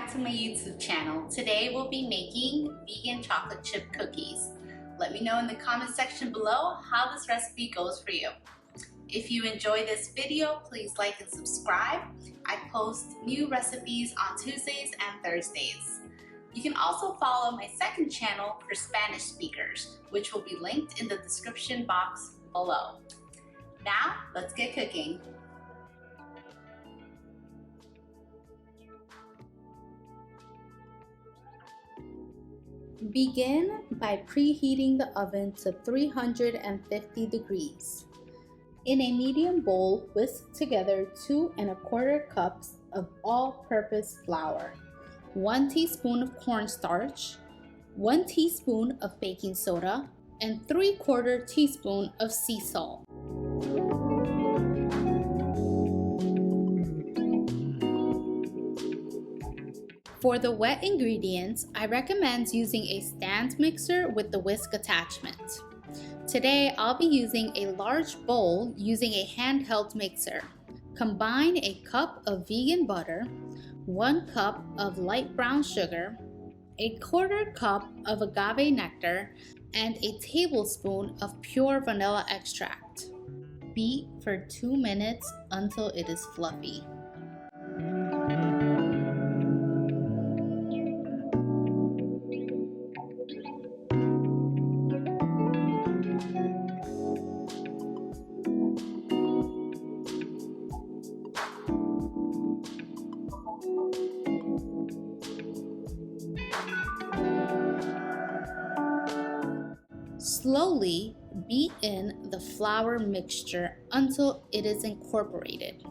back to my YouTube channel. Today we'll be making vegan chocolate chip cookies. Let me know in the comment section below how this recipe goes for you. If you enjoy this video, please like and subscribe. I post new recipes on Tuesdays and Thursdays. You can also follow my second channel for Spanish speakers, which will be linked in the description box below. Now, let's get cooking. Begin by preheating the oven to 350 degrees. In a medium bowl, whisk together 2 1/4 cups of all-purpose flour, 1 teaspoon of cornstarch, 1 teaspoon of baking soda, and 3/4 teaspoon of sea salt. For the wet ingredients, I recommend using a stand mixer with the whisk attachment. Today, I'll be using a large bowl using a handheld mixer. Combine a cup of vegan butter, 1 cup of light brown sugar, 1/4 cup of agave nectar, and a tablespoon of pure vanilla extract. Beat for 2 minutes until it is fluffy. Slowly beat in the flour mixture until it is incorporated.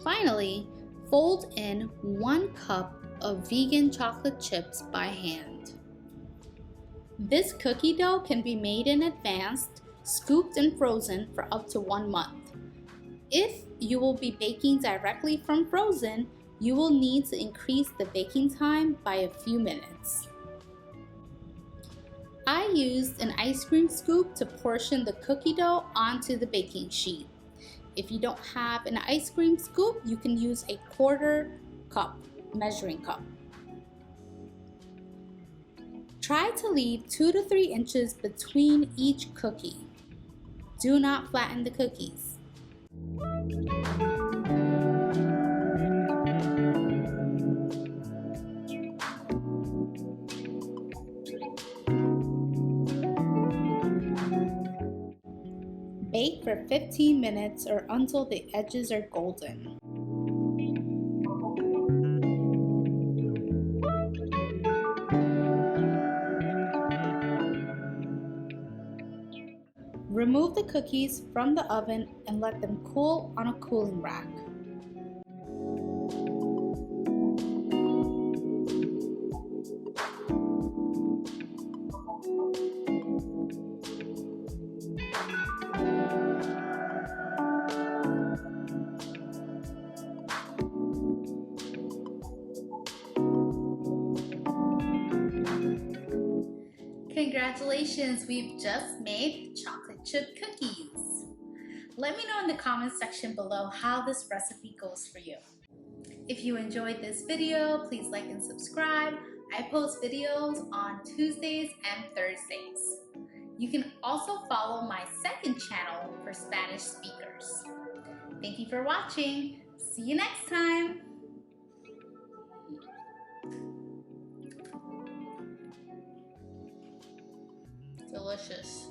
Finally, fold in 1 cup of vegan chocolate chips by hand. This cookie dough can be made in advance, scooped and frozen for up to 1 month. If you will be baking directly from frozen, you will need to increase the baking time by a few minutes. I used an ice cream scoop to portion the cookie dough onto the baking sheet. If you don't have an ice cream scoop, you can use a 1/4 cup measuring cup. Try to leave 2 to 3 inches between each cookie. Do not flatten the cookies. Bake for 15 minutes or until the edges are golden. Remove the cookies from the oven and let them cool on a cooling rack. Congratulations, we've just made chocolate chip cookies. Let me know in the comment section below how this recipe goes for you. If you enjoyed this video, please like and subscribe. I post videos on Tuesdays and Thursdays. You can also follow my second channel for Spanish speakers. Thank you for watching. See you next time. Delicious.